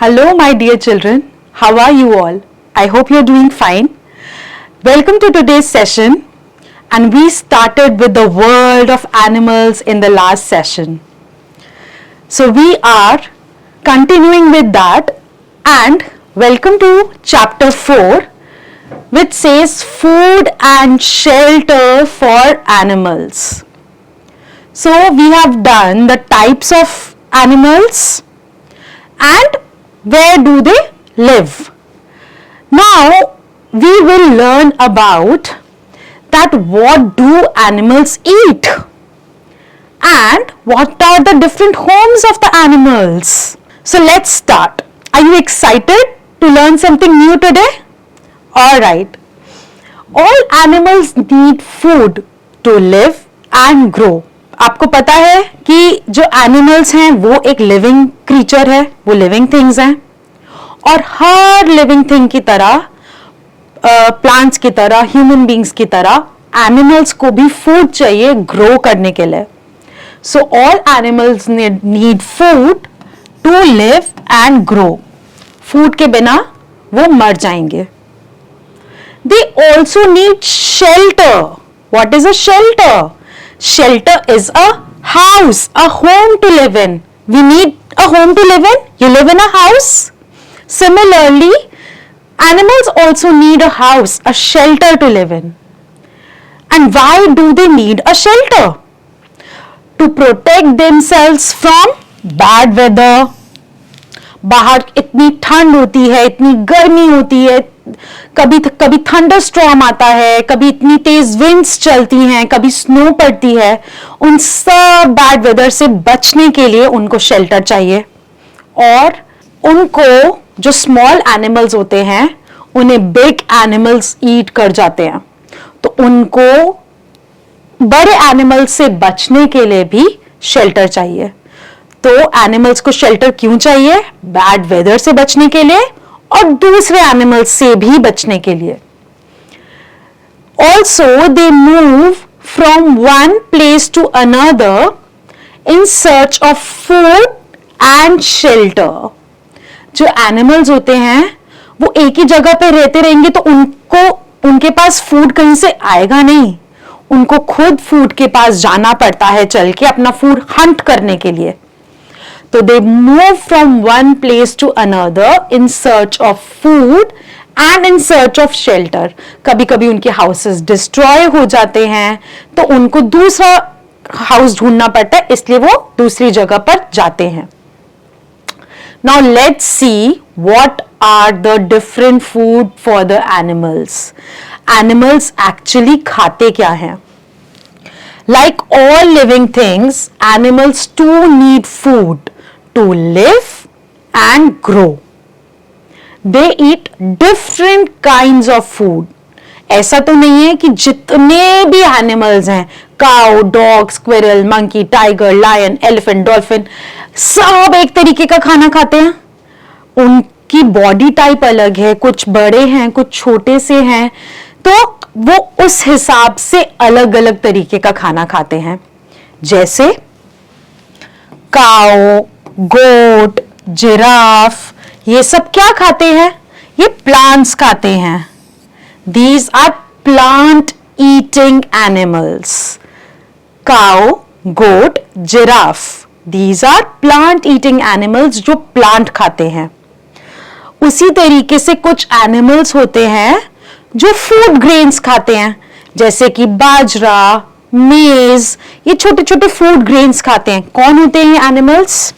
Hello, my dear children. How are you all? I hope you're doing fine. Welcome to today's session. And we started with the world of animals in the last session. So we are continuing with that, and welcome to chapter 4, which says food and shelter for animals. So we have done the types of animals and where do they live. Now we will learn about that what do animals eat and what are the different homes of the animals. So let's start. Are you excited to learn something new today? Alright. All animals need food to live and grow. आपको पता है कि जो animals हैं वो एक living creature है, वो लिविंग थिंग्स हैं, और हर लिविंग थिंग की तरह प्लांट्स की तरह ह्यूमन बींग्स की तरह एनिमल्स को भी फूड चाहिए ग्रो करने के लिए. So all animals need food to live and grow. Food के बिना वो मर जाएंगे. They also need shelter. What is a shelter? Shelter is a house, a home to live in. We need a home to live in. You live in a house. Similarly, animals also need a house, a shelter to live in. And why do they need a shelter? To protect themselves from bad weather. बाहर इतनी ठंड होती है, इतनी गर्मी होती है, कभी थंडर स्टॉर्म आता है, कभी इतनी तेज विंड्स चलती हैं, कभी स्नो पड़ती है. उन सब बैड वेदर से बचने के लिए उनको शेल्टर चाहिए. और उनको जो स्मॉल एनिमल्स होते हैं उन्हें बिग एनिमल्स ईट कर जाते हैं, तो उनको बड़े एनिमल्स से बचने के लिए भी शेल्टर चाहिए. तो एनिमल्स को शेल्टर क्यों चाहिए? बैड वेदर से बचने के लिए और दूसरे एनिमल्स से भी बचने के लिए. Also they move from one place to another in search of food and shelter. जो एनिमल्स होते हैं वो एक ही जगह पे रहते रहेंगे तो उनके पास फूड कहीं से आएगा नहीं. उनको खुद फूड के पास जाना पड़ता है, चल के अपना फूड हंट करने के लिए. तो they move from one place to another in search of food and in search of shelter. कभी कभी उनके हाउसेस डिस्ट्रॉय हो जाते हैं तो उनको दूसरा हाउस ढूंढना पड़ता है, इसलिए वो दूसरी जगह पर जाते हैं. Now let's see what are the different food for the animals. Animals actually खाते क्या हैं? Like all living things, animals too need food to live and grow. They eat different kinds of food. ऐसा तो नहीं है कि जितने भी एनिमल्स हैं, cow, dog, squirrel, monkey, tiger, lion, elephant, dolphin, सब एक तरीके का खाना खाते हैं. उनकी बॉडी टाइप अलग है, कुछ बड़े हैं, कुछ छोटे से हैं, तो वो उस हिसाब से अलग अलग तरीके का खाना खाते हैं. जैसे काऊ, गोट, जिराफ, ये सब क्या खाते हैं? ये प्लांट्स खाते हैं. These are plant eating animals. Cow, goat, giraffe, these are plant eating animals जो प्लांट खाते हैं. उसी तरीके से कुछ एनिमल्स होते हैं जो फूड ग्रेन्स खाते हैं, जैसे कि बाजरा, मेज, ये छोटे छोटे फूड ग्रेन्स खाते हैं. कौन होते हैं एनिमल्स?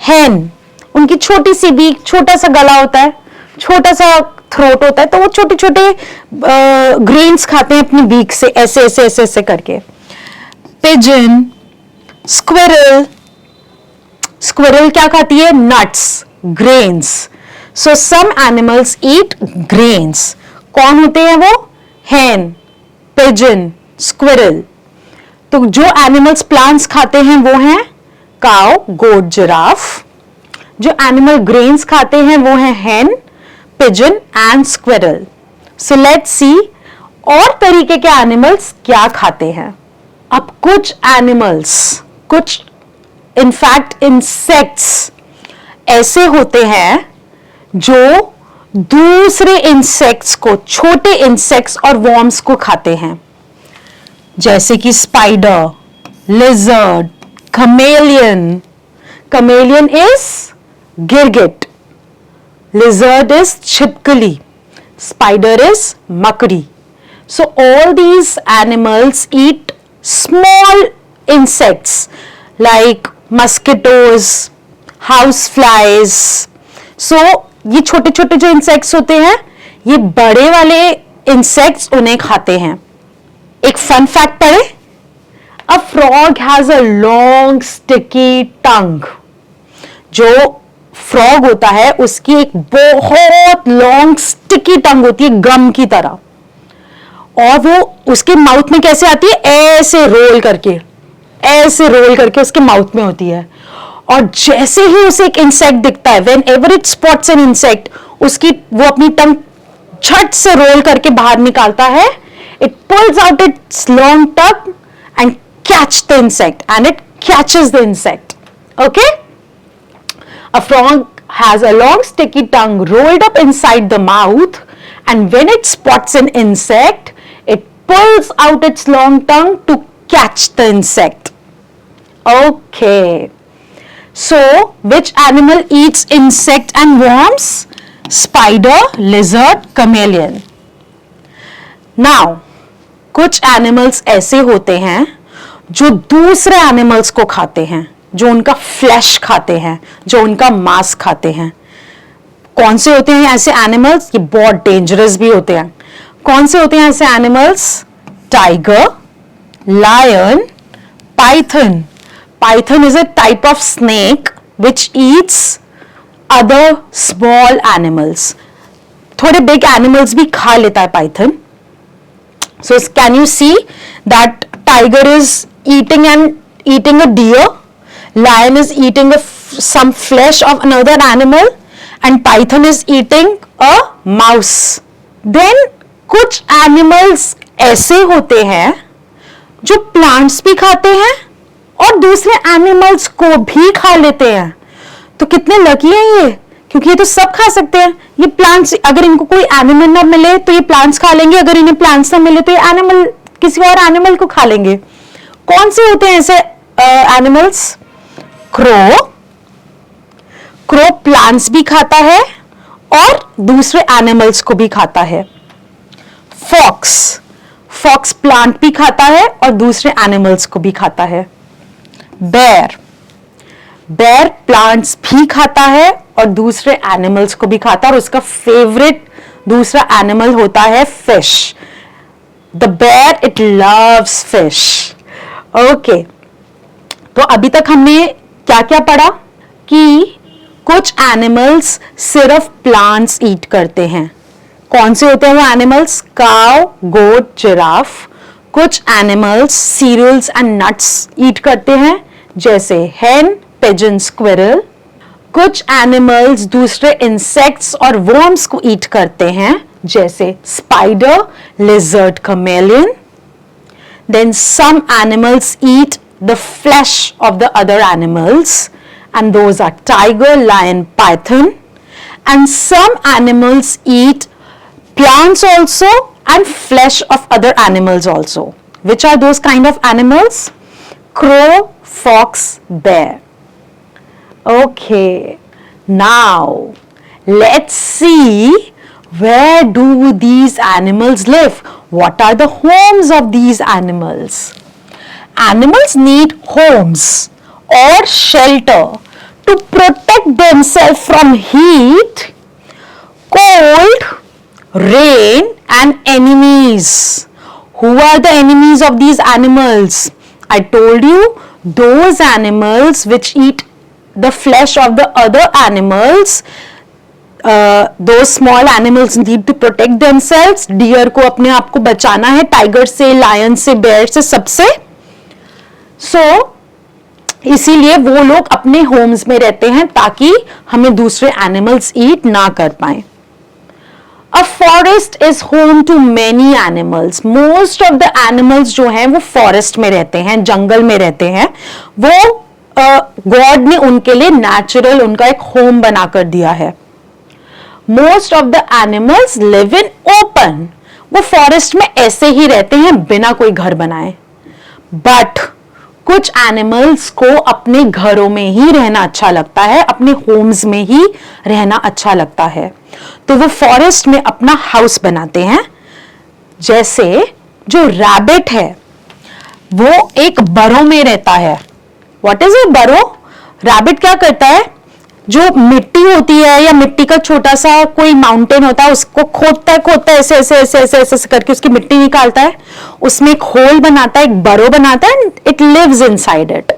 हैन. उनकी छोटी सी बीक, छोटा सा गला होता है, छोटा सा थ्रोट होता है, तो वो छोटे छोटे ग्रेन्स खाते हैं अपनी बीक से, ऐसे ऐसे ऐसे ऐसे करके. Pigeon, squirrel. स्क्विरल क्या खाती है? Nuts, grains. So some animals eat grains. कौन होते हैं वो? Hen, pigeon, squirrel. तो जो एनिमल्स प्लांट्स खाते हैं वो हैं काउ, गोट, जिराफ. जो एनिमल ग्रेन्स खाते हैं वो हैं hen, pigeon and squirrel. So let's see और तरीके के एनिमल्स क्या खाते हैं. अब कुछ एनिमल्स, कुछ इनफैक्ट इंसेक्ट्स ऐसे होते हैं जो दूसरे इंसेक्ट्स को, छोटे इंसेक्ट्स और वॉर्म्स को खाते हैं, जैसे कि spider, lizard, chameleon. Chameleon is गिरगिट, lizard is छिपकली, spider is मकड़ी. So all these animals eat small insects like mosquitoes, house flies. So ये छोटे छोटे जो इंसेक्ट्स होते हैं, ये बड़े वाले इंसेक्ट्स उन्हें खाते हैं. एक फन फैक्ट पढ़े. A frog has a long sticky tongue. जो फ्रॉग होता है उसकी एक बहुत लॉन्ग स्टिकी टंग होती है, गम की तरह, और वो उसके माउथ में कैसे आती है, ऐसे रोल करके, ऐसे रोल करके उसके माउथ में होती है. और जैसे ही उसे एक इंसेक्ट दिखता है, when ever it spots an insect, उसकी वो अपनी टंग झट से रोल करके बाहर निकालता है. It pools out it's long tongue and catch the insect, and it catches the insect. Okay? A frog has a long sticky tongue rolled up inside the mouth, and when it spots an insect, it pulls out its long tongue to catch the insect. Okay. So, which animal eats insect and worms? Spider, lizard, chameleon. Now, कुछ animals ऐसे होते हैं जो दूसरे animals को खाते हैं, जो उनका फ्लैश खाते हैं, जो उनका मांस खाते हैं. कौन से होते हैं ऐसे एनिमल्स? ये बहुत डेंजरस भी होते हैं. कौन से होते हैं ऐसे animals? Tiger, lion, python. Python is a type of snake which eats other small animals. थोड़े बिग एनिमल्स भी खा लेता है python. So can you see that tiger is eating a deer, lion is eating some flesh of another animal, and python is eating a mouse. Then कुछ animals ऐसे होते हैं जो plants भी खाते हैं और दूसरे animals को भी खा लेते हैं. तो कितने लकी हैं ये, क्योंकि ये तो सब खा सकते हैं. ये प्लांट्स, अगर इनको कोई एनिमल ना मिले तो ये प्लांट्स खा लेंगे, अगर इन्हें प्लांट्स ना मिले तो ये एनिमल, किसी और एनिमल को खा लेंगे. कौन से होते हैं ऐसे एनिमल्स? क्रो. क्रो प्लांट्स भी खाता है और दूसरे एनिमल्स को भी खाता है. फॉक्स. फॉक्स प्लांट भी खाता है और दूसरे एनिमल्स को भी खाता है. बेयर. बेयर प्लांट्स भी खाता है और दूसरे एनिमल्स को भी खाता है, और उसका फेवरेट दूसरा एनिमल होता है fish. The bear, it loves fish. Okay. तो अभी तक हमने क्या क्या पढ़ा कि कुछ एनिमल्स सिर्फ प्लांट्स ईट करते हैं. कौन से होते हैं वो एनिमल्स? Cow, goat, giraffe. कुछ एनिमल्स सीरियल्स एंड नट्स ईट करते हैं, जैसे hen, pigeon, squirrel. कुछ एनिमल्स दूसरे इंसेक्ट्स और वर्म्स को ईट करते हैं, जैसे spider, lizard, chameleon. Then some animals eat the flesh of the other animals, and those are tiger, lion, python. And some animals eat plants also and flesh of other animals also. Which are those kind of animals? Crow, fox, bear. Okay, now let's see, where do these animals live? What are the homes of these animals? Animals need homes or shelter to protect themselves from heat, cold, rain and enemies. Who are the enemies of these animals? I told you, those animals which eat the flesh of the other animals. Those small animals need to protect themselves. Deer को अपने आप को बचाना है tiger से, lion से, bear से, सबसे. So इसीलिए वो लोग अपने होम्स में रहते हैं ताकि हमें दूसरे एनिमल्स ईट ना कर पाए. A forest is home to many animals. Most of the animals जो हैं वो फॉरेस्ट में रहते हैं, जंगल में रहते हैं. वो गॉड ने उनके लिए नेचुरल उनका एक होम बनाकर दिया है. Most of the animals live in open. वो फॉरेस्ट में ऐसे ही रहते हैं बिना कोई घर बनाए. बट कुछ एनिमल्स को अपने घरों में ही रहना अच्छा लगता है, अपने होम्स में ही रहना अच्छा लगता है, तो वो फॉरेस्ट में अपना हाउस बनाते हैं. जैसे जो रैबिट है वो एक बरो में रहता है. व्हाट इज ए बरो? रैबिट क्या करता है, जो मिट्टी होती है या मिट्टी का छोटा सा कोई माउंटेन होता है उसको खोदता है ऐसे ऐसे ऐसे ऐसे ऐसे करके उसकी मिट्टी निकालता है, उसमें एक होल बनाता है, एक बरो बनाता है, and it lives inside it.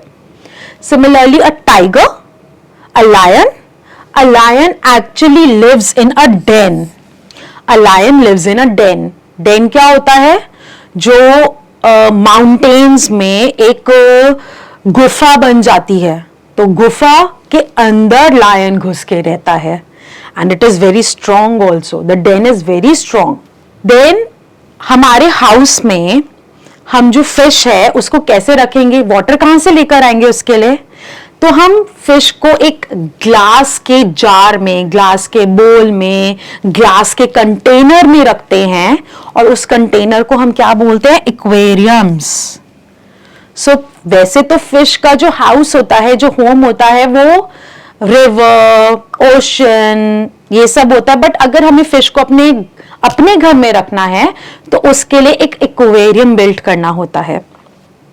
Similarly a tiger, a lion actually lives in a den. A lion lives in a den. Den क्या होता है, जो माउंटेन्स में एक गुफा बन जाती है, तो गुफा के अंदर लायन घुस के रहता है, and it is very strong also. The den is very strong. Then हमारे हाउस में हम जो फिश है उसको कैसे रखेंगे, वाटर कहां से लेकर आएंगे उसके लिए? तो हम फिश को एक ग्लास के जार में, ग्लास के बोल में, ग्लास के कंटेनर में रखते हैं, और उस कंटेनर को हम क्या बोलते हैं? एक्वेरियम्स. सो वैसे तो फिश का जो हाउस होता है, जो होम होता है, वो रिवर, ओशन, ये सब होता है. बट अगर हमें फिश को अपने घर में रखना है तो उसके लिए एक एक्वेरियम बिल्ड करना होता है.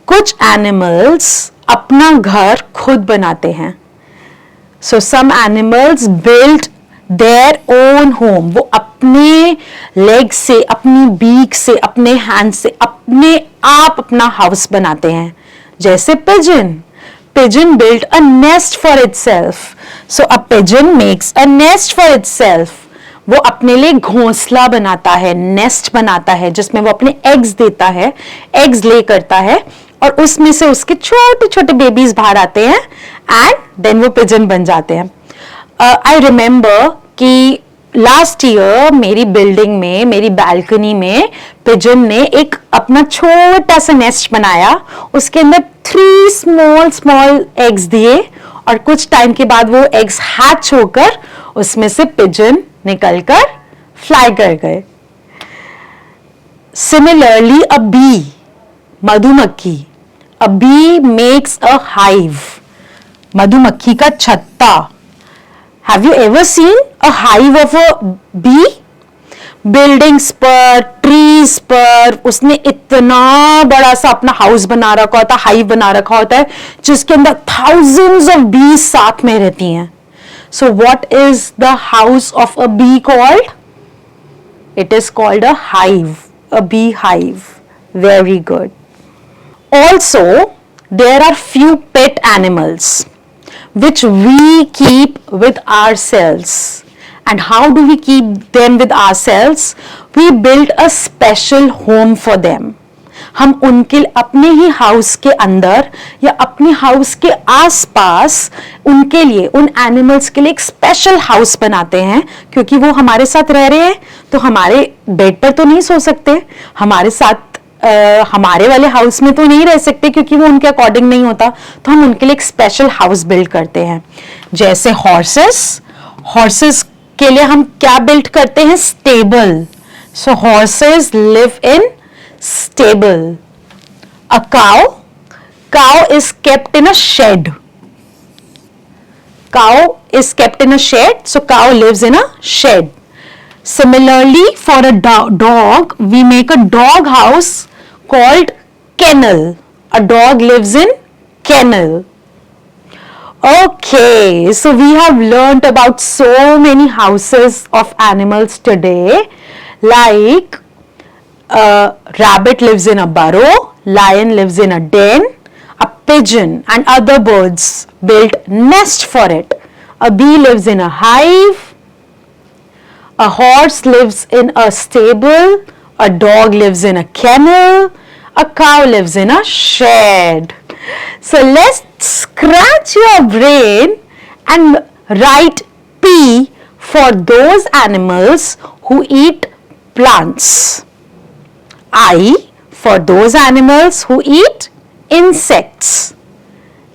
कुछ एनिमल्स अपना घर खुद बनाते हैं. So some animals build their own home. वो अपने लेग से, अपनी बीक से, अपने हैंड से अपने आप अपना हाउस बनाते हैं. जैसे pigeon built a nest for itself. So a pigeon makes a nest for itself. वो अपने लिए घोंसला बनाता है, नेस्ट बनाता है, जिसमें वो अपने एग्स देता है, एग्स ले करता है, और उसमें से उसके छोटे छोटे बेबीज बाहर आते हैं, एंड देन वो पिजन बन जाते हैं. आई रिमेंबर कि लास्ट ईयर मेरी बिल्डिंग में, मेरी बालकनी में पिजन ने एक अपना छोटा सा नेस्ट बनाया. उसके अंदर 3 स्मॉल एग्स दिए, और कुछ टाइम के बाद वो एग्स हैच होकर उसमें से पिजन निकलकर फ्लाई कर गए. सिमिलरली अ बी, मधुमक्खी, अ बी मेक्स अ हाइव. मधुमक्खी का छत्ता. Have you ever seen a hive of a bee? Buildings पर, ट्रीज पर उसने इतना बड़ा सा अपना हाउस बना रखा होता है, हाइव बना रखा होता है, जिसके अंदर thousands of bees साथ में रहती हैं. So what is the house of a bee called? It is called a hive, a bee hive. Very good. Also, there are few pet animals which we keep with ourselves. And how do we keep them with ourselves? We build a special home for them. हम उनके अपने ही house के अंदर या अपने house के आसपास उनके लिए, उन एनिमल्स के लिए एक स्पेशल हाउस बनाते हैं, क्योंकि वो हमारे साथ रह रहे हैं तो हमारे बेड पर तो नहीं सो सकते, हमारे साथ हमारे वाले हाउस में तो नहीं रह सकते क्योंकि वो उनके अकॉर्डिंग नहीं होता, तो हम उनके लिए एक स्पेशल हाउस बिल्ड करते हैं. जैसे हॉर्सेस के लिए हम क्या बिल्ड करते हैं? Stable. So horses live in stable. A cow is kept in a shed. Cow is kept in a shed, so cow lives in a shed. Similarly, for a dog, we make a dog house called kennel. A dog lives in kennel. Okay, so we have learnt about so many houses of animals today, like rabbit lives in a burrow, lion lives in a den, a pigeon and other birds built nest for it. A bee lives in a hive. A horse lives in a stable. A dog lives in a kennel. A cow lives in a shed. So let's scratch your brain and write P for those animals who eat plants. I for those animals who eat insects,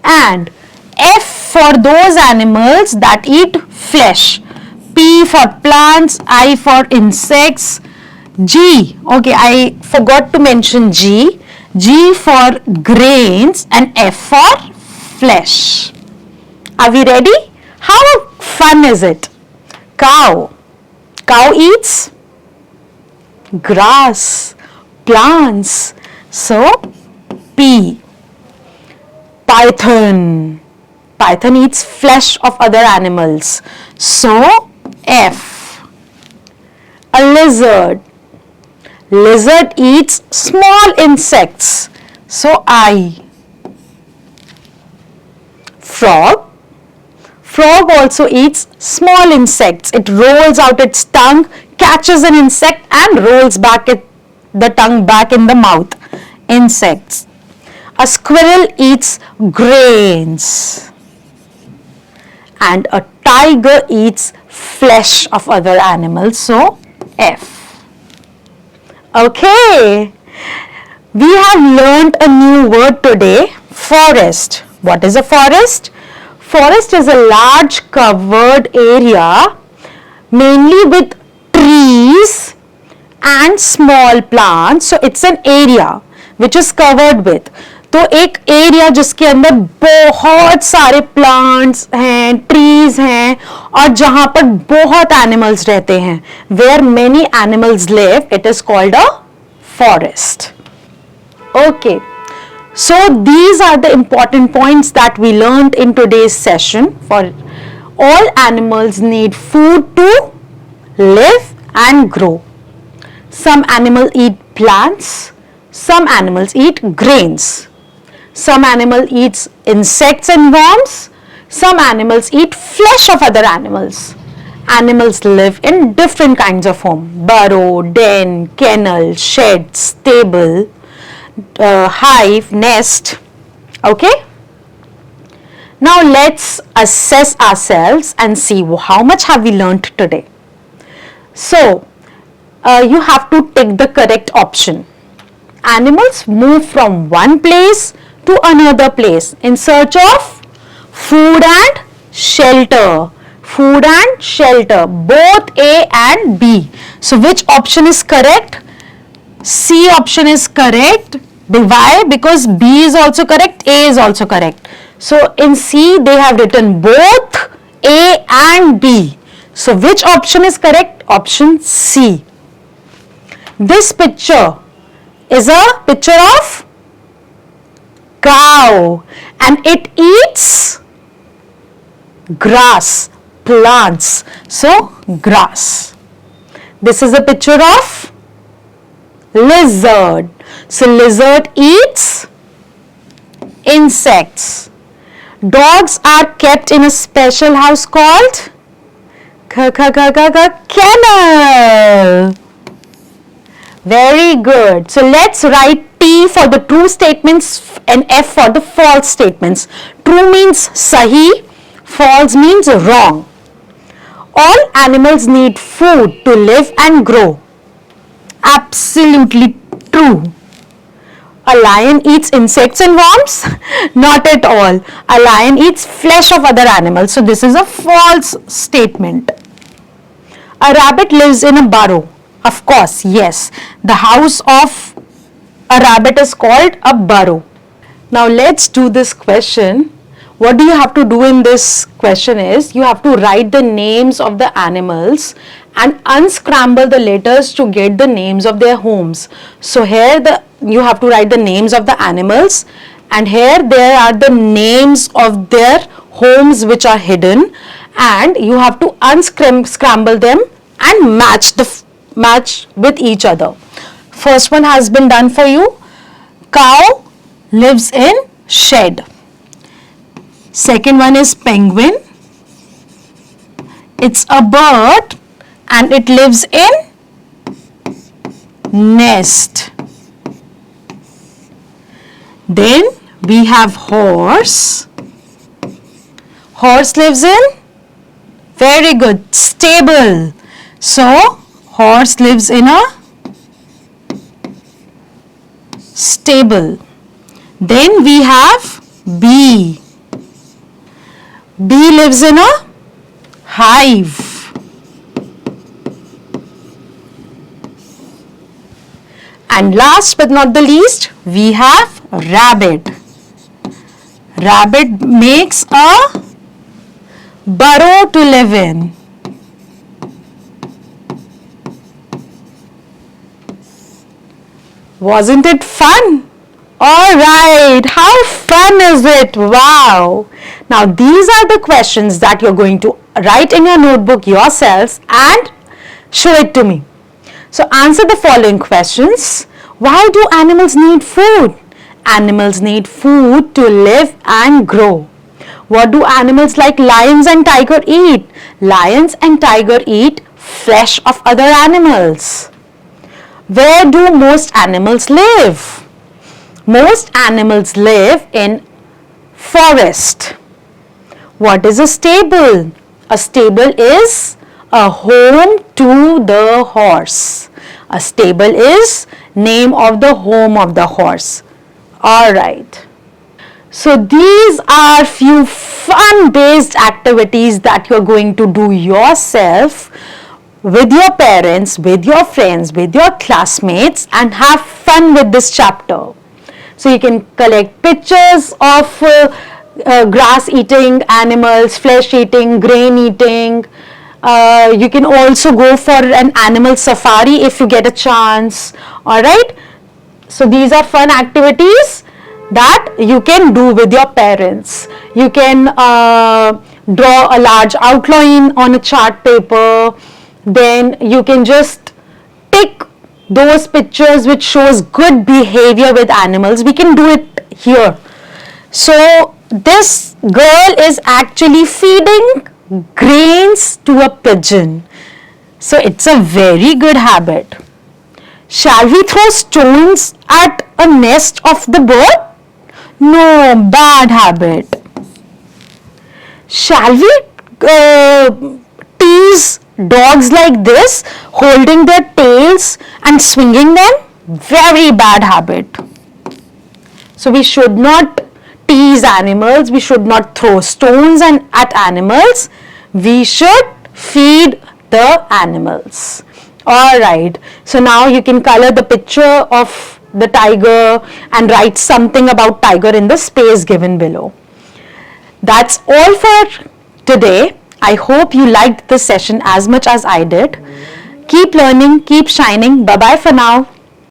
and F for those animals that eat flesh. P for plants, I for insects, G, okay, I forgot to mention G. G for grains and F for flesh. Are we ready? How fun is it? Cow. Cow eats grass, plants. So, P. Python. Python eats flesh of other animals. So, F. A lizard. Lizard eats small insects. So, I. Frog. Frog also eats small insects. It rolls out its tongue, catches an insect and rolls back the tongue back in the mouth. Insects. A squirrel eats grains. And a tiger eats flesh of other animals. So, F. Okay. We have learned a new word today, forest. What is a forest? Forest is a large covered area mainly with trees and small plants. So it's an area which is covered with. तो एक area जिसके अंदर बहुत सारे plants हैं, trees हैं और जहां पर बहुत एनिमल्स रहते हैं, where many animals live, it is called a forest. Okay. So these are the important points that we learned in today's session. For all animals need food to live and grow. Some animals eat plants, some animals eat grains, some animal eats insects and worms, some animals eat flesh of other animals. Animals live in different kinds of home: burrow, den, kennel, shed, stable, hive, nest. Okay. Now let's assess ourselves and see how much have we learnt today. So you have to take the correct option. Animals move from one place to another place in search of food and shelter. Food and shelter, both A and B. So which option is correct? C option is correct. Why? Because B is also correct, A is also correct. So in C they have written both A and B. So which option is correct? Option C. This picture is a picture of cow and it eats grass, plants. So grass. This is a picture of lizard. So lizard eats insects. Dogs are kept in a special house called kennel. Very good. So let's write T for the true statements and F for the false statements. True means sahi, false means wrong. All animals need food to live and grow. Absolutely true. A lion eats insects and worms? Not at all. A lion eats flesh of other animals. So this is a false statement. A rabbit lives in a burrow. Of course, yes. The house of a rabbit is called a burrow. Now let's do this question. What do you have to do in this question is, you have to write the names of the animals and unscramble the letters to get the names of their homes. So here you have to write the names of the animals and here there are the names of their homes which are hidden, and you have to unscramble them and match with each other. First one has been done for you. Cow lives in shed. Second one is penguin. It's a bird and it lives in nest. Then we have horse. Horse lives in, very good, stable. So horse lives in a stable. Then we have bee. Bee lives in a hive. And last but not the least, we have rabbit. Rabbit makes a burrow to live in. Wasn't it fun? Alright, how fun is it? Wow! Now these are the questions that you're going to write in your notebook yourselves and show it to me. So answer the following questions. Why do animals need food? Animals need food to live and grow. What do animals like lions and tiger eat? Lions and tiger eat flesh of other animals. Where do most animals live? Most animals live in forest. What is a stable? A stable is a home to the horse. A stable is name of the home of the horse. Alright. So these are few fun based activities that you're going to do yourself with your parents, with your friends, with your classmates and have fun with this chapter. So you can collect pictures of grass eating animals, flesh eating, grain eating. You can also go for an animal safari if you get a chance. Alright. So these are fun activities that you can do with your parents. You can draw a large outline on a chart paper. Then you can just pick those pictures which shows good behavior with animals. We can do it here. So this girl is actually feeding grains to a pigeon. So it's a very good habit. Shall we throw stones at a nest of the bird? No, bad habit. Shall we tease dogs like this, holding their tails and swinging them? Very bad habit. So we should not tease animals, we should not throw stones at animals, we should feed the animals. Alright, so now you can color the picture of the tiger and write something about tiger in the space given below. That's all for today. I hope you liked this session as much as I did. Keep learning, keep shining. Bye bye for now.